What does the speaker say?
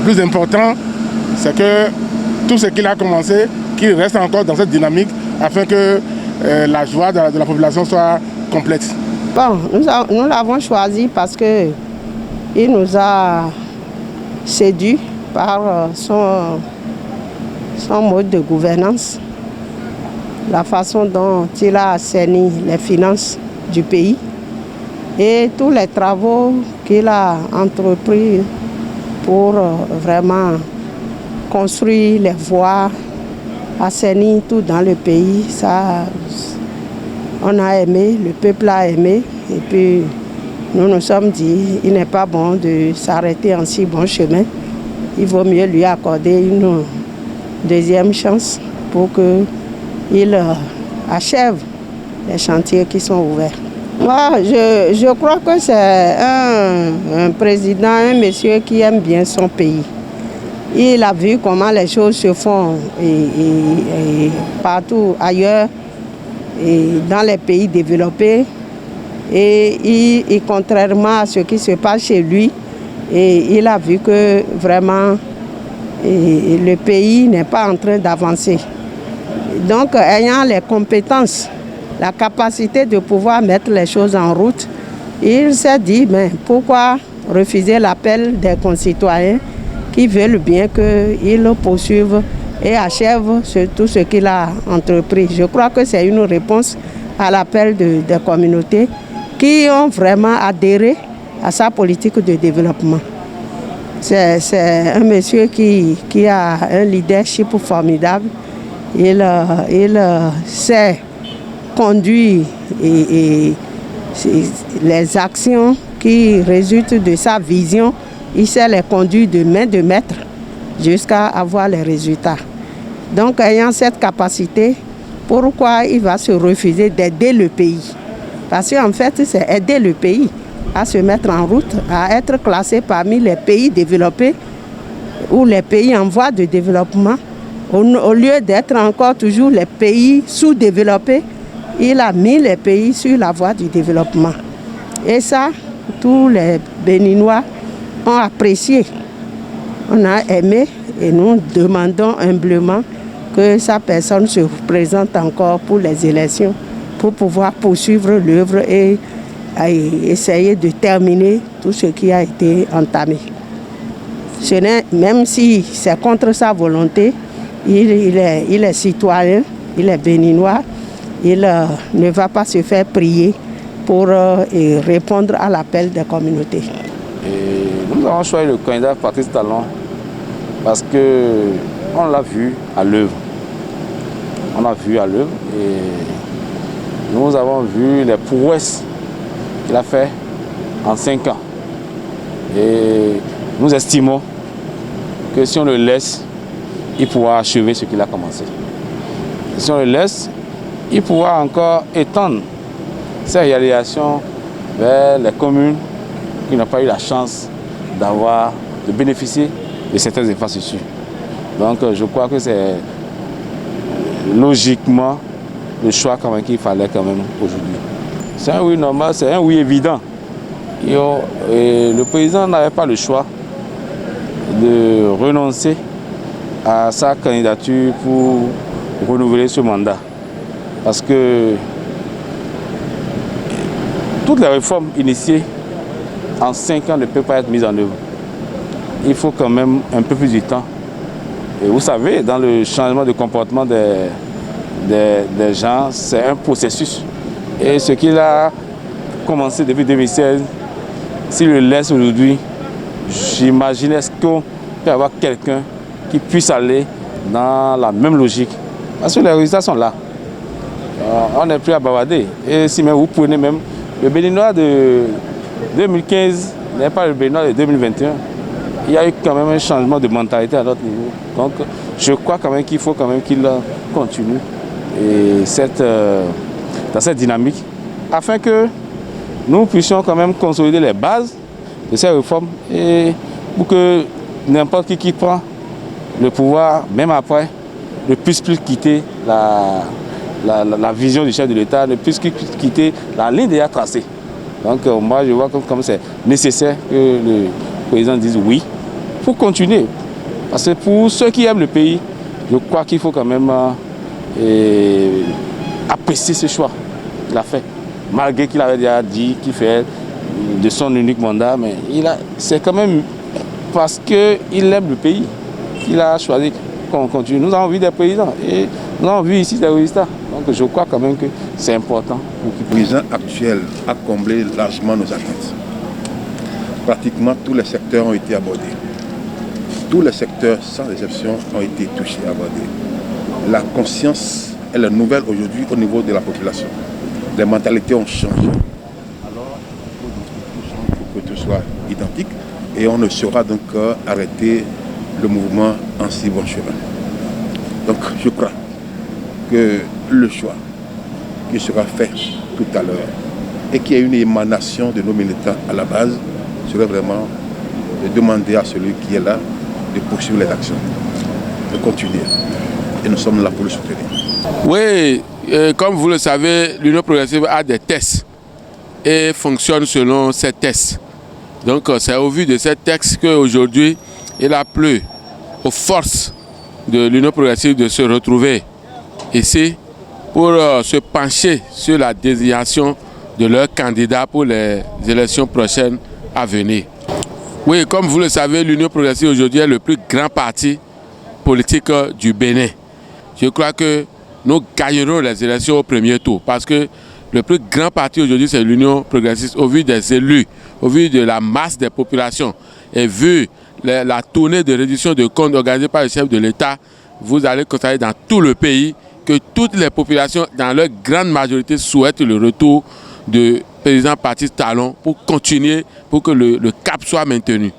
plus important, c'est que tout ce qu'il a commencé, qu'il reste encore dans cette dynamique afin que la joie de la population soit complète. Bon, nous l'avons choisi parce qu'il nous a séduit par son mode de gouvernance, la façon dont il a assaini les finances du pays et tous les travaux qu'il a entrepris pour vraiment construire les voies, assainir tout dans le pays. Ça, on a aimé, le peuple a aimé et puis nous nous sommes dit il n'est pas bon de s'arrêter en si bon chemin. Il vaut mieux lui accorder une deuxième chance pour qu'il achève les chantiers qui sont ouverts. Moi, je crois que c'est un président, un monsieur qui aime bien son pays. Il a vu comment les choses se font et partout ailleurs, et dans les pays développés. Et contrairement à ce qui se passe chez lui, et il a vu que vraiment le pays n'est pas en train d'avancer. Donc, ayant les compétences, la capacité de pouvoir mettre les choses en route, il s'est dit, mais pourquoi refuser l'appel des concitoyens qui veulent bien qu'il poursuive et achève tout ce qu'il a entrepris. Je crois que c'est une réponse à l'appel des communautés qui ont vraiment adhéré à sa politique de développement. C'est un monsieur qui a un leadership formidable. Il sait conduire les actions qui résultent de sa vision. Il sait les conduire de main de maître jusqu'à avoir les résultats. Donc, ayant cette capacité, pourquoi il va se refuser d'aider le pays? Parce qu'en fait, c'est aider le pays à se mettre en route, à être classé parmi les pays développés ou les pays en voie de développement. Au lieu d'être encore toujours les pays sous-développés, il a mis les pays sur la voie du développement. Et ça, tous les Béninois ont apprécié. On a aimé et nous demandons humblement que sa personne se présente encore pour les élections pour pouvoir poursuivre l'œuvre et essayer de terminer tout ce qui a été entamé. Même si c'est contre sa volonté, il est citoyen, il est béninois, il ne va pas se faire prier pour répondre à l'appel des communautés. Et nous avons choisi le candidat Patrice Talon parce qu'on l'a vu à l'œuvre. On l'a vu à l'œuvre et nous avons vu les prouesses qu'il a fait en 5 ans. Et nous estimons que si on le laisse, il pourra achever ce qu'il a commencé. Et si on le laisse, il pourra encore étendre ses réalisations vers les communes qui n'ont pas eu la chance de bénéficier de certaines infrastructures. Donc je crois que c'est logiquement le choix qu'il fallait quand même aujourd'hui. C'est un oui normal, c'est un oui évident. Et le président n'avait pas le choix de renoncer à sa candidature pour renouveler ce mandat. Parce que toutes les réformes initiées en 5 ans ne peuvent pas être mises en œuvre. Il faut quand même un peu plus de temps. Et vous savez, dans le changement de comportement des gens, c'est un processus. Et ce qu'il a commencé depuis 2016, s'il le laisse aujourd'hui, j'imagine est-ce qu'on peut avoir quelqu'un qui puisse aller dans la même logique. Parce que les résultats sont là. On n'est plus à bavarder. Et si même vous prenez même le Béninois de 2015 n'est pas le Béninois de 2021. Il y a eu quand même un changement de mentalité à notre niveau. Donc je crois quand même qu'il faut quand même qu'il continue et dans cette dynamique afin que nous puissions quand même consolider les bases de ces réformes et pour que n'importe qui prend le pouvoir, même après, ne puisse plus quitter la vision du chef de l'État, ne puisse plus quitter la ligne déjà tracée. Donc moi je vois comme c'est nécessaire que le président dise oui faut continuer. Parce que pour ceux qui aiment le pays, je crois qu'il faut quand même apprécier ce choix qu'il a fait. Malgré qu'il avait déjà dit qu'il fait de son unique mandat, mais c'est quand même parce qu'il aime le pays qu'il a choisi qu'on continue. Nous avons vu des présidents et nous avons vu ici des résultats. Donc je crois quand même que c'est important. Le président actuel a comblé largement nos attentes. Pratiquement tous les secteurs ont été abordés. Tous les secteurs, sans exception, ont été touchés, abordés. La conscience, elle est nouvelle aujourd'hui au niveau de la population. Les mentalités ont changé. Alors, il faut que tout soit identique et on ne saura donc arrêter le mouvement en si bon chemin. Donc, je crois que le choix qui sera fait tout à l'heure et qui est une émanation de nos militants à la base serait vraiment de demander à celui qui est là de poursuivre les actions, de continuer. Et nous sommes là pour le soutenir. Oui, comme vous le savez, l'Union progressive a des tests et fonctionne selon ces tests. Donc c'est au vu de ces textes qu'aujourd'hui, il a plu aux forces de l'Union progressive de se retrouver ici pour se pencher sur la désignation de leur candidat pour les élections prochaines à venir. Oui, comme vous le savez, l'Union progressive aujourd'hui est le plus grand parti politique du Bénin. Je crois que nous gagnerons les élections au premier tour parce que le plus grand parti aujourd'hui, c'est l'Union progressiste au vu des élus, au vu de la masse des populations et vu la tournée de réduction de comptes organisée par le chef de l'État, vous allez constater dans tout le pays que toutes les populations, dans leur grande majorité, souhaitent le retour de président Patrice Talon pour continuer, pour que le cap soit maintenu.